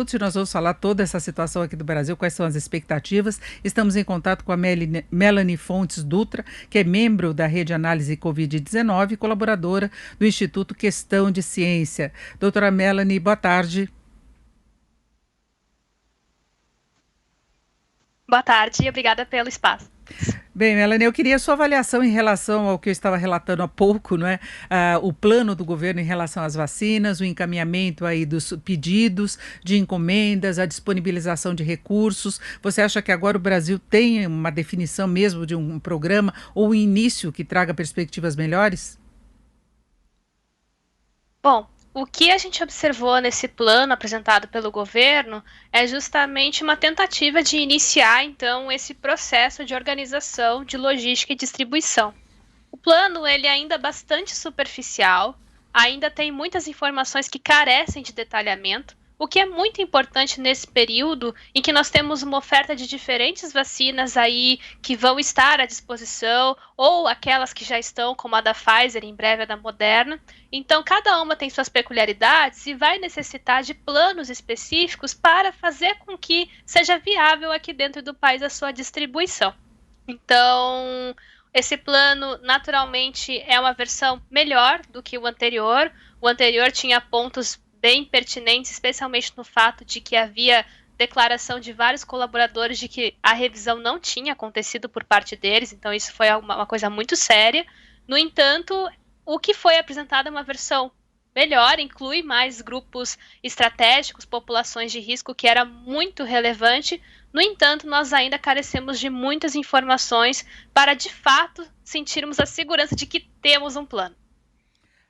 minutos e nós vamos falar toda essa situação aqui do Brasil, quais são as expectativas. Estamos em contato com a Melanie Fontes Dutra, que é membro da Rede Análise Covid-19 e colaboradora do Instituto Questão de Ciência. Doutora Melanie, boa tarde. Boa tarde e obrigada pelo espaço. Bem, Melanie, eu queria a sua avaliação em relação ao que eu estava relatando há pouco, não é? O plano do governo em relação às vacinas, o encaminhamento aí dos pedidos de encomendas, a disponibilização de recursos. Você acha que agora o Brasil tem uma definição mesmo de um programa ou um início que traga perspectivas melhores? Bom, o que a gente observou nesse plano apresentado pelo governo é justamente uma tentativa de iniciar, então, esse processo de organização de logística e distribuição. O plano, ele é ainda bastante superficial, ainda tem muitas informações que carecem de detalhamento, o que é muito importante nesse período em que nós temos uma oferta de diferentes vacinas aí que vão estar à disposição, ou aquelas que já estão, como a da Pfizer, em breve a da Moderna. Então, cada uma tem suas peculiaridades e vai necessitar de planos específicos para fazer com que seja viável aqui dentro do país a sua distribuição. Então, esse plano, naturalmente, é uma versão melhor do que o anterior. O anterior tinha pontos bem pertinentes, especialmente no fato de que havia declaração de vários colaboradores de que a revisão não tinha acontecido por parte deles, então isso foi uma coisa muito séria. No entanto, o que foi apresentado é uma versão melhor, inclui mais grupos estratégicos, populações de risco, que era muito relevante. No entanto, nós ainda carecemos de muitas informações para, de fato, sentirmos a segurança de que temos um plano.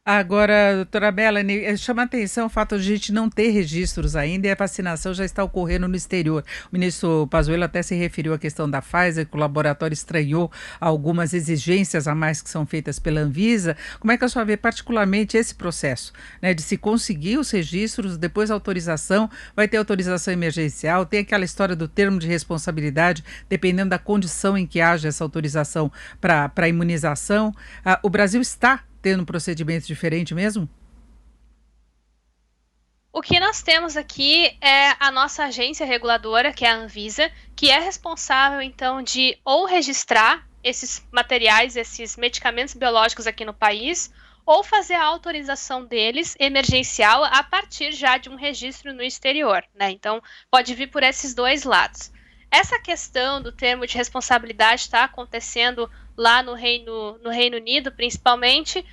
Agora, doutora Melanie, chama a atenção o fato de a gente não ter registros ainda e a vacinação já está ocorrendo no exterior. O ministro Pazuello até se referiu à questão da Pfizer, que o laboratório estranhou algumas exigências a mais que são feitas pela Anvisa. Como é que a senhora vê particularmente esse processo, né, de se conseguir os registros, depois a autorização, vai ter autorização emergencial, tem aquela história do termo de responsabilidade, dependendo da condição em que haja essa autorização para a imunização. O Brasil está tendo um procedimento diferente mesmo? O que nós temos aqui é a nossa agência reguladora, que é a Anvisa, que é responsável, então, de ou registrar esses materiais, esses medicamentos biológicos aqui no país, ou fazer a autorização deles emergencial a partir já de um registro no exterior, né? Então, pode vir por esses dois lados. Essa questão do termo de responsabilidade está acontecendo lá no Reino Unido, principalmente,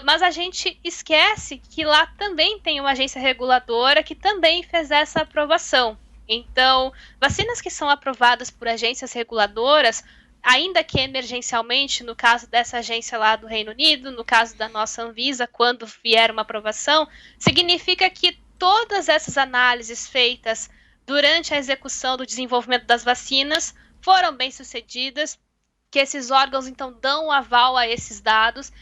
mas a gente esquece que lá também tem uma agência reguladora que também fez essa aprovação. Então, vacinas que são aprovadas por agências reguladoras, ainda que emergencialmente, no caso dessa agência lá do Reino Unido, no caso da nossa Anvisa, quando vier uma aprovação, significa que todas essas análises feitas durante a execução do desenvolvimento das vacinas foram bem-sucedidas, que esses órgãos, então, dão um aval a esses dados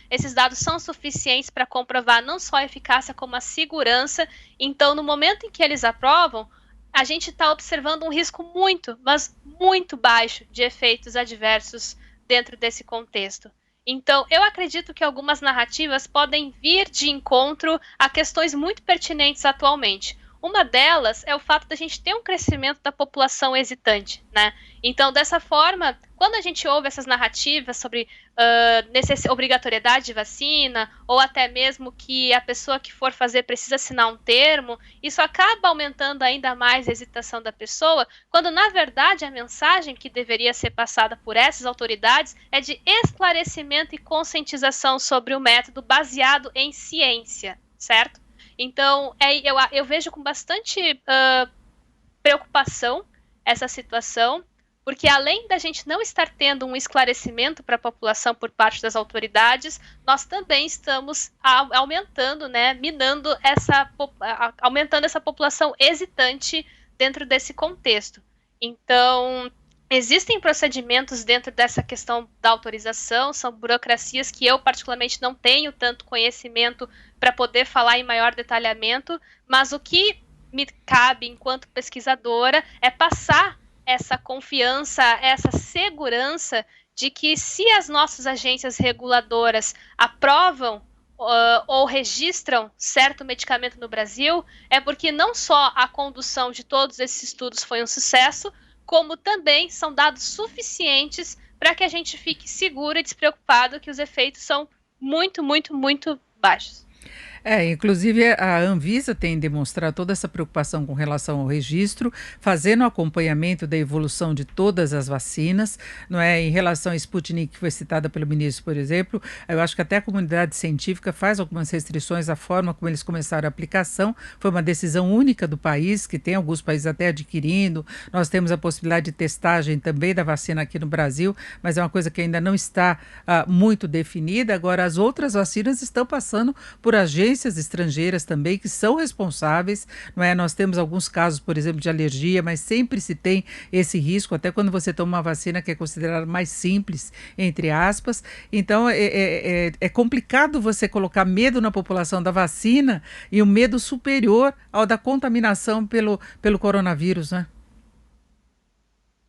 são suficientes para comprovar não só a eficácia, como a segurança. Então, no momento em que eles aprovam, a gente está observando um risco muito, mas muito baixo de efeitos adversos dentro desse contexto. Então, eu acredito que algumas narrativas podem vir de encontro a questões muito pertinentes atualmente. Uma delas é o fato da gente ter um crescimento da população hesitante, né? Então, dessa forma, quando a gente ouve essas narrativas sobre obrigatoriedade de vacina, ou até mesmo que a pessoa que for fazer precisa assinar um termo, isso acaba aumentando ainda mais a hesitação da pessoa, quando, na verdade, a mensagem que deveria ser passada por essas autoridades é de esclarecimento e conscientização sobre o método baseado em ciência, certo? Então, eu vejo com bastante preocupação essa situação, porque além da gente não estar tendo um esclarecimento para a população por parte das autoridades, nós também estamos aumentando, né, aumentando essa população hesitante dentro desse contexto. Então, existem procedimentos dentro dessa questão da autorização, são burocracias que eu particularmente não tenho tanto conhecimento para poder falar em maior detalhamento, mas o que me cabe enquanto pesquisadora é passar essa confiança, essa segurança de que se as nossas agências reguladoras aprovam ou registram certo medicamento no Brasil, é porque não só a condução de todos esses estudos foi um sucesso, como também são dados suficientes para que a gente fique seguro e despreocupado que os efeitos são muito, muito, muito baixos. Inclusive a Anvisa tem demonstrado toda essa preocupação com relação ao registro, fazendo o acompanhamento da evolução de todas as vacinas, não é? Em relação à Sputnik, que foi citada pelo ministro, por exemplo, eu acho que até a comunidade científica faz algumas restrições à forma como eles começaram a aplicação. Foi uma decisão única do país, que tem alguns países até adquirindo. Nós temos a possibilidade de testagem também da vacina aqui no Brasil, mas é uma coisa que ainda não está muito definida. Agora, as outras vacinas estão passando por agências estrangeiras também que são responsáveis, não é? Nós temos alguns casos, por exemplo, de alergia, mas sempre se tem esse risco, até quando você toma uma vacina que é considerada mais simples, entre aspas. Então, é complicado você colocar medo na população da vacina e um medo superior ao da contaminação pelo coronavírus, né?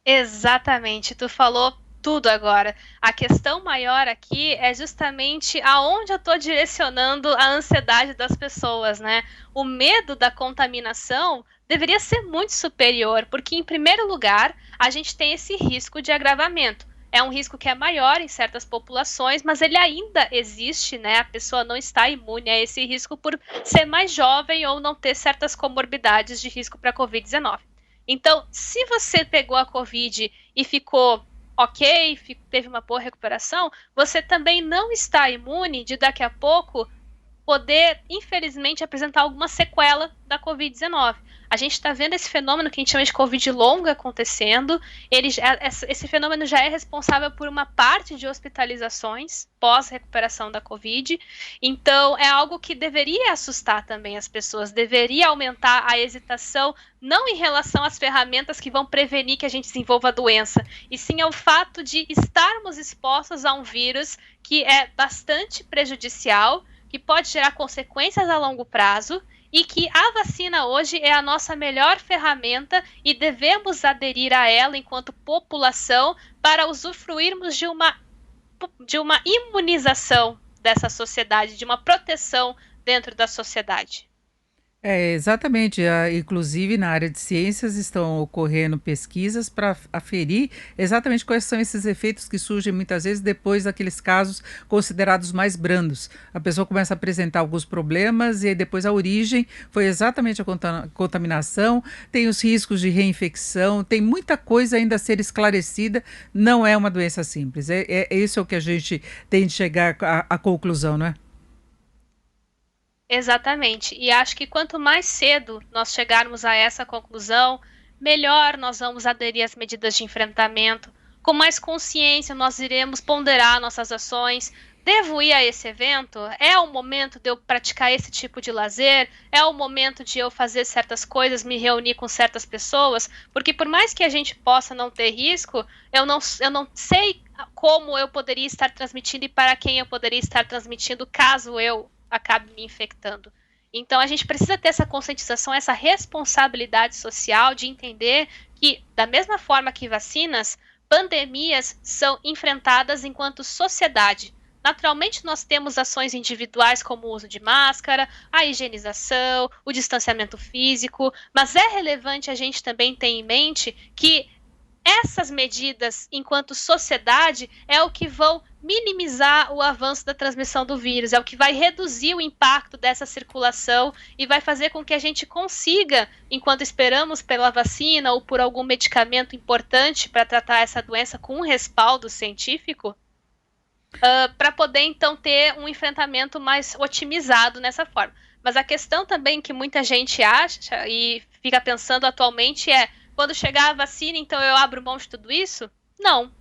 Exatamente, tu falou tudo agora. A questão maior aqui é justamente aonde eu estou direcionando a ansiedade das pessoas, né? O medo da contaminação deveria ser muito superior, porque, em primeiro lugar, a gente tem esse risco de agravamento. É um risco que é maior em certas populações, mas ele ainda existe, né? A pessoa não está imune a esse risco por ser mais jovem ou não ter certas comorbidades de risco para a Covid-19. Então, se você pegou a Covid e ficou ok, teve uma boa recuperação, você também não está imune de daqui a pouco poder, infelizmente, apresentar alguma sequela da Covid-19. A gente está vendo esse fenômeno que a gente chama de Covid longa acontecendo. Esse fenômeno já é responsável por uma parte de hospitalizações pós-recuperação da Covid. Então, é algo que deveria assustar também as pessoas, deveria aumentar a hesitação, não em relação às ferramentas que vão prevenir que a gente desenvolva a doença, e sim ao fato de estarmos expostos a um vírus que é bastante prejudicial, que pode gerar consequências a longo prazo, e que a vacina hoje é a nossa melhor ferramenta e devemos aderir a ela enquanto população para usufruirmos de uma imunização dessa sociedade, de uma proteção dentro da sociedade. Exatamente. Inclusive, na área de ciências estão ocorrendo pesquisas para aferir exatamente quais são esses efeitos que surgem muitas vezes depois daqueles casos considerados mais brandos. A pessoa começa a apresentar alguns problemas e aí depois a origem foi exatamente a contaminação, tem os riscos de reinfecção, tem muita coisa ainda a ser esclarecida, não é uma doença simples. Isso é o que a gente tem de chegar à conclusão, não é? Exatamente. E acho que quanto mais cedo nós chegarmos a essa conclusão, melhor nós vamos aderir às medidas de enfrentamento. Com mais consciência, nós iremos ponderar nossas ações. Devo ir a esse evento? É o momento de eu praticar esse tipo de lazer? É o momento de eu fazer certas coisas, me reunir com certas pessoas? Porque por mais que a gente possa não ter risco, eu não sei como eu poderia estar transmitindo e para quem eu poderia estar transmitindo caso eu acabe me infectando. Então a gente precisa ter essa conscientização, essa responsabilidade social de entender que, da mesma forma que vacinas, pandemias são enfrentadas enquanto sociedade. Naturalmente nós temos ações individuais como o uso de máscara, a higienização, o distanciamento físico, mas é relevante a gente também ter em mente que essas medidas, enquanto sociedade, é o que vão minimizar o avanço da transmissão do vírus, é o que vai reduzir o impacto dessa circulação e vai fazer com que a gente consiga, enquanto esperamos pela vacina ou por algum medicamento importante para tratar essa doença com um respaldo científico, para poder então ter um enfrentamento mais otimizado nessa forma. Mas a questão também que muita gente acha e fica pensando atualmente é: quando chegar a vacina, então eu abro mão de tudo isso? Não,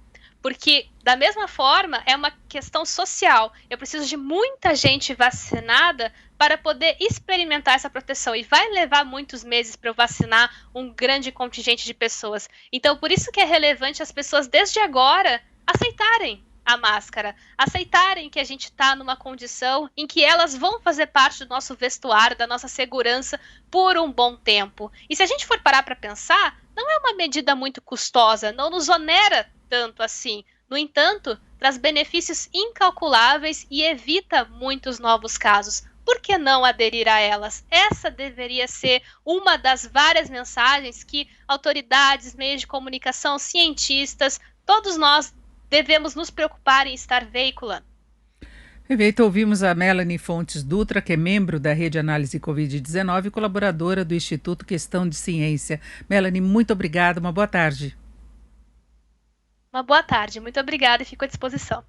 porque da mesma forma é uma questão social. Eu preciso de muita gente vacinada para poder experimentar essa proteção, e vai levar muitos meses para eu vacinar um grande contingente de pessoas. Então, por isso que é relevante as pessoas desde agora aceitarem a máscara, aceitarem que a gente está numa condição em que elas vão fazer parte do nosso vestuário, da nossa segurança por um bom tempo. E se a gente for parar para pensar, não é uma medida muito custosa, não nos onera tanto assim. No entanto, traz benefícios incalculáveis e evita muitos novos casos. Por que não aderir a elas? Essa deveria ser uma das várias mensagens que autoridades, meios de comunicação, cientistas, todos nós devemos nos preocupar em estar veiculando. Perfeito, ouvimos a Melanie Fontes Dutra, que é membro da Rede Análise Covid-19 e colaboradora do Instituto Questão de Ciência. Melanie, muito obrigada, uma boa tarde. Uma boa tarde, muito obrigada e fico à disposição.